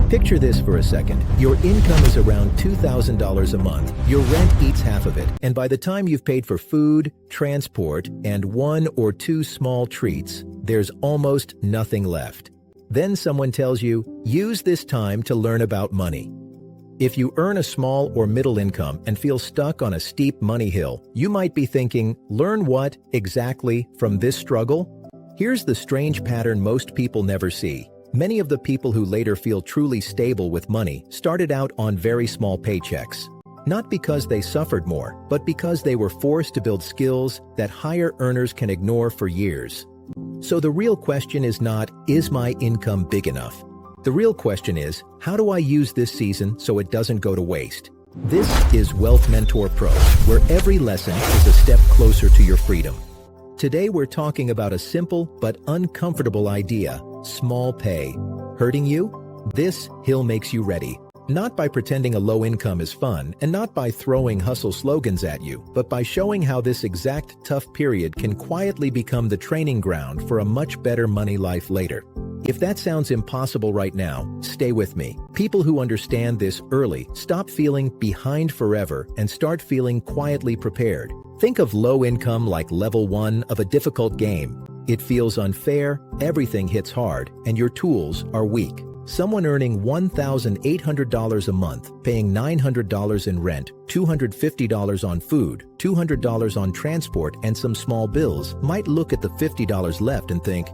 Picture this for a second. Your income is around $2,000 a month. Your rent eats half of it, and by the time you've paid for food, transport, and 1 or 2 small treats, there's almost nothing left. Then someone tells you, use this time to learn about money. If you earn a small or middle income and feel stuck on a steep money hill, you might be thinking, learn what exactly from this struggle? Here's the strange pattern most people never see. Many of the people who later feel truly stable with money started out on very small paychecks. Not because they suffered more, but because they were forced to build skills that higher earners can ignore for years. So the real question is not, is my income big enough? The real question is, how do I use this season so it doesn't go to waste? This is Wealth Mentor Pro, where every lesson is a step closer to your freedom. Today we're talking about a simple but uncomfortable idea, small pay. Hurting you? This hill makes you ready. Not by pretending a low income is fun, and not by throwing hustle slogans at you, but by showing how this exact tough period can quietly become the training ground for a much better money life later. If that sounds impossible right now, stay with me. People who understand this early stop feeling behind forever and start feeling quietly prepared. Think of low income like level 1 of a difficult game. It feels unfair, everything hits hard, and your tools are weak. Someone earning $1,800 a month, paying $900 in rent, $250 on food, $200 on transport, and some small bills might look at the $50 left and think,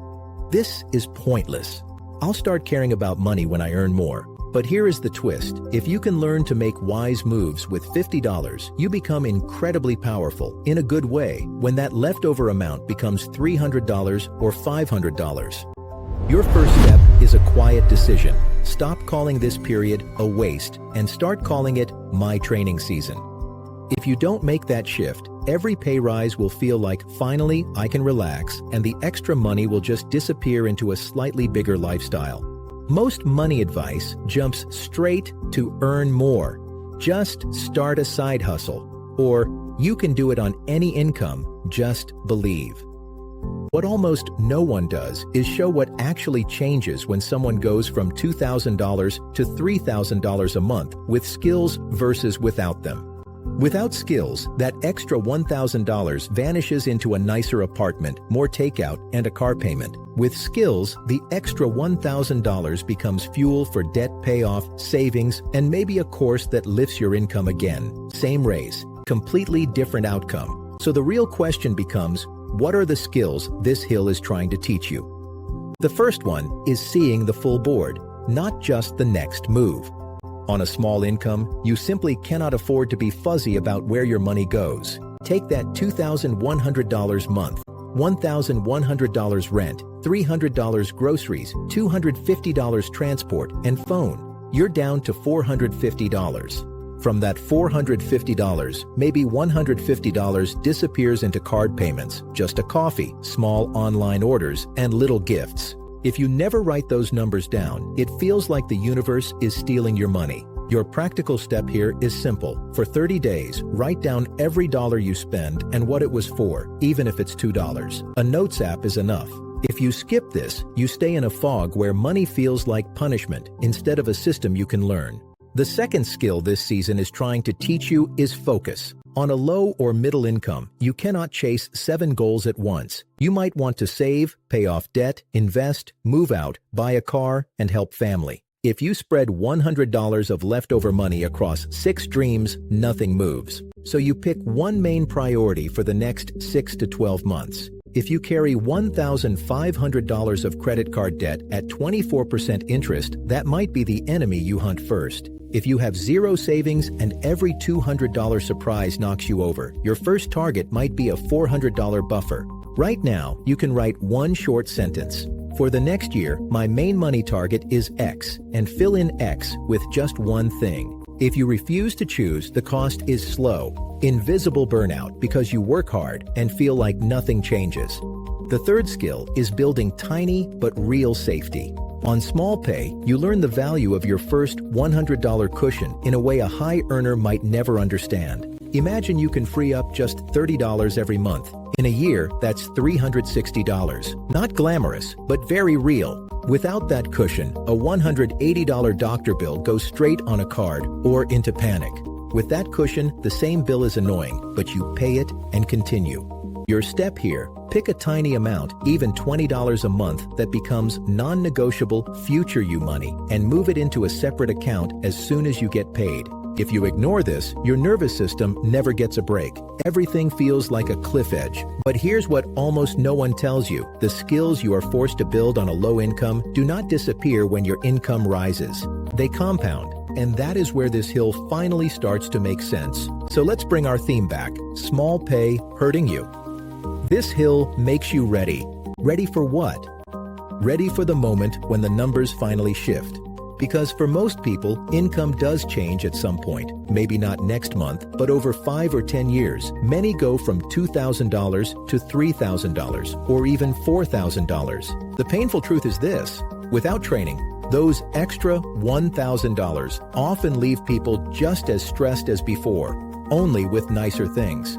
this is pointless. I'll start caring about money when I earn more. But here is the twist. If you can learn to make wise moves with $50, you become incredibly powerful, in a good way, when that leftover amount becomes $300 or $500. Your first step is a quiet decision. Stop calling this period a waste and start calling it my training season. If you don't make that shift, every pay rise will feel like, finally, I can relax, and the extra money will just disappear into a slightly bigger lifestyle. Most money advice jumps straight to earn more. Just start a side hustle. Or, you can do it on any income, just believe. What almost no one does is show what actually changes when someone goes from $2,000 to $3,000 a month with skills versus without them. Without skills, that extra $1,000 vanishes into a nicer apartment, more takeout, and a car payment. With skills, the extra $1,000 becomes fuel for debt payoff, savings, and maybe a course that lifts your income again. Same race, completely different outcome. So the real question becomes, what are the skills this hill is trying to teach you? The first one is seeing the full board, not just the next move. On a small income, you simply cannot afford to be fuzzy about where your money goes. Take that $2,100 month, $1,100 rent, $300 groceries, $250 transport, and phone. You're down to $450. From that $450, maybe $150 disappears into card payments, just a coffee, small online orders, and little gifts. If you never write those numbers down, it feels like the universe is stealing your money. Your practical step here is simple. For 30 days, write down every dollar you spend and what it was for, even if it's $2. A notes app is enough. If you skip this, you stay in a fog where money feels like punishment instead of a system you can learn. The second skill this season is trying to teach you is focus. On a low or middle income, you cannot chase 7 goals at once. You might want to save, pay off debt, invest, move out, buy a car, and help family. If you spread $100 of leftover money across 6 dreams, nothing moves. So you pick one main priority for the next 6 to 12 months. If you carry $1,500 of credit card debt at 24% interest, that might be the enemy you hunt first. If you have 0 savings and every $200 surprise knocks you over, your first target might be a $400 buffer. Right now, you can write one short sentence. For the next year, my main money target is X, and fill in X with just one thing. If you refuse to choose, the cost is slow, invisible burnout because you work hard and feel like nothing changes. The third skill is building tiny but real safety. On small pay, you learn the value of your first $100 cushion in a way a high earner might never understand. Imagine you can free up just $30 every month. In a year, that's $360. Not glamorous, but very real. Without that cushion, a $180 doctor bill goes straight on a card or into panic. With that cushion, the same bill is annoying, but you pay it and continue. Your step here, pick a tiny amount, even $20 a month, that becomes non-negotiable future you money, and move it into a separate account as soon as you get paid. If you ignore this, your nervous system never gets a break. Everything feels like a cliff edge. But here's what almost no one tells you. The skills you are forced to build on a low income do not disappear when your income rises. They compound. And that is where this hill finally starts to make sense. So let's bring our theme back. Small pay hurting you. This hill makes you ready. Ready for what? Ready for the moment when the numbers finally shift. Because for most people, income does change at some point. Maybe not next month, but over 5 or 10 years. Many go from $2,000 to $3,000 or even $4,000. The painful truth is this: without training, those extra $1,000 often leave people just as stressed as before, only with nicer things.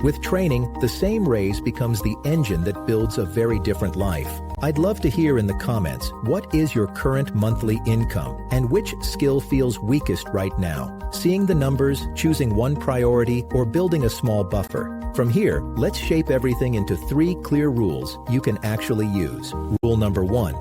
With training, the same raise becomes the engine that builds a very different life. I'd love to hear in the comments, what is your current monthly income and which skill feels weakest right now? Seeing the numbers, choosing one priority, or building a small buffer. From here, let's shape everything into 3 clear rules you can actually use. Rule number 1.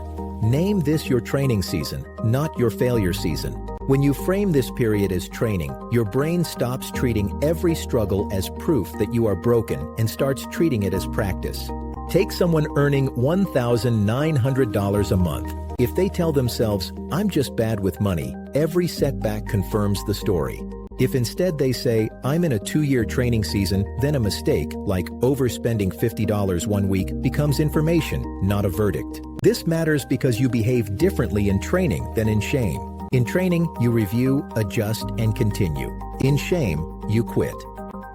Name this your training season, not your failure season. When you frame this period as training, your brain stops treating every struggle as proof that you are broken and starts treating it as practice. Take someone earning $1,900 a month. If they tell themselves, "I'm just bad with money," every setback confirms the story. If instead they say, "I'm in a 2-year training season," then a mistake, like overspending $50 one week, becomes information, not a verdict. This matters because you behave differently in training than in shame. In training, you review, adjust, and continue. In shame, you quit.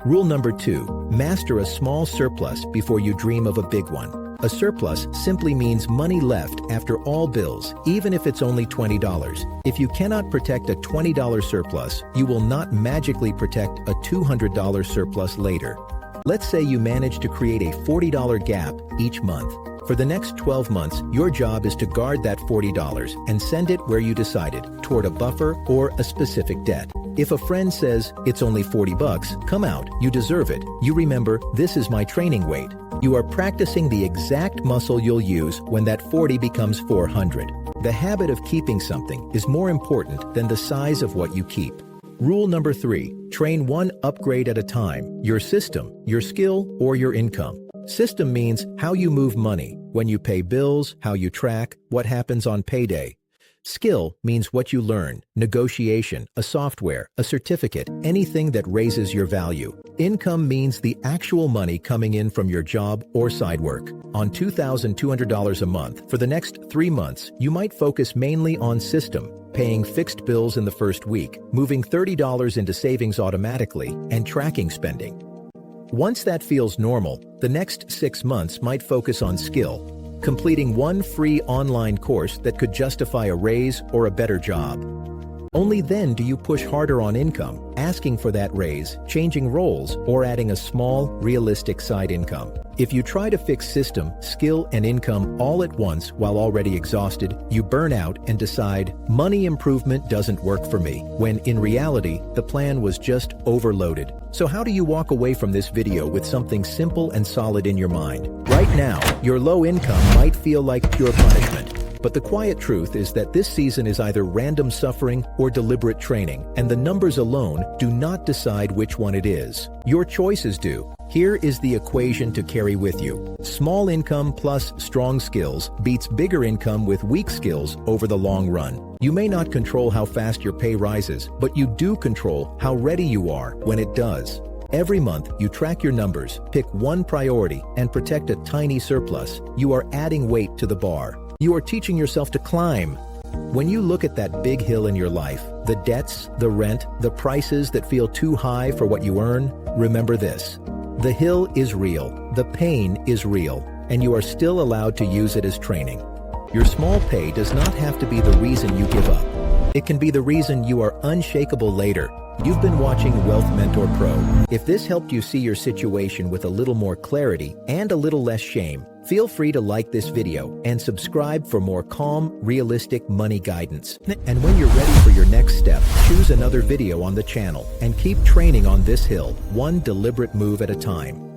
Rule number 2, master a small surplus before you dream of a big one. A surplus simply means money left after all bills, even if it's only $20. If you cannot protect a $20 surplus, you will not magically protect a $200 surplus later. Let's say you manage to create a $40 gap each month. For the next 12 months, your job is to guard that $40 and send it where you decided, toward a buffer or a specific debt. If a friend says, "It's only $40, come out, you deserve it," you remember, this is my training weight. You are practicing the exact muscle you'll use when that 40 becomes 400. The habit of keeping something is more important than the size of what you keep. Rule number 3, train one upgrade at a time, your system, your skill, or your income. System means how you move money, when you pay bills, how you track, what happens on payday. Skill means what you learn, negotiation, a software, a certificate, anything that raises your value. Income means the actual money coming in from your job or side work. On $2,200 a month, for the next 3 months, you might focus mainly on system, paying fixed bills in the first week, moving $30 into savings automatically, and tracking spending. Once that feels normal, the next 6 months might focus on skill, completing one free online course that could justify a raise or a better job. Only then do you push harder on income, asking for that raise, changing roles, or adding a small, realistic side income. If you try to fix system, skill, and income all at once while already exhausted, you burn out and decide, money improvement doesn't work for me, when in reality, the plan was just overloaded. So how do you walk away from this video with something simple and solid in your mind? Right now, your low income might feel like pure punishment. But the quiet truth is that this season is either random suffering or deliberate training, and the numbers alone do not decide which one it is. Your choices do. Here is the equation to carry with you. Small income plus strong skills beats bigger income with weak skills over the long run. You may not control how fast your pay rises, but you do control how ready you are when it does. Every month, you track your numbers, pick one priority, and protect a tiny surplus. You are adding weight to the bar. You are teaching yourself to climb. When you look at that big hill in your life, the debts, the rent, the prices that feel too high for what you earn, remember this. The hill is real, the pain is real, and you are still allowed to use it as training. Your small pay does not have to be the reason you give up. It can be the reason you are unshakable later. You've been watching Wealth Mentor Pro. If this helped you see your situation with a little more clarity and a little less shame, feel free to like this video and subscribe for more calm, realistic money guidance. And when you're ready for your next step, choose another video on the channel and keep training on this hill, one deliberate move at a time.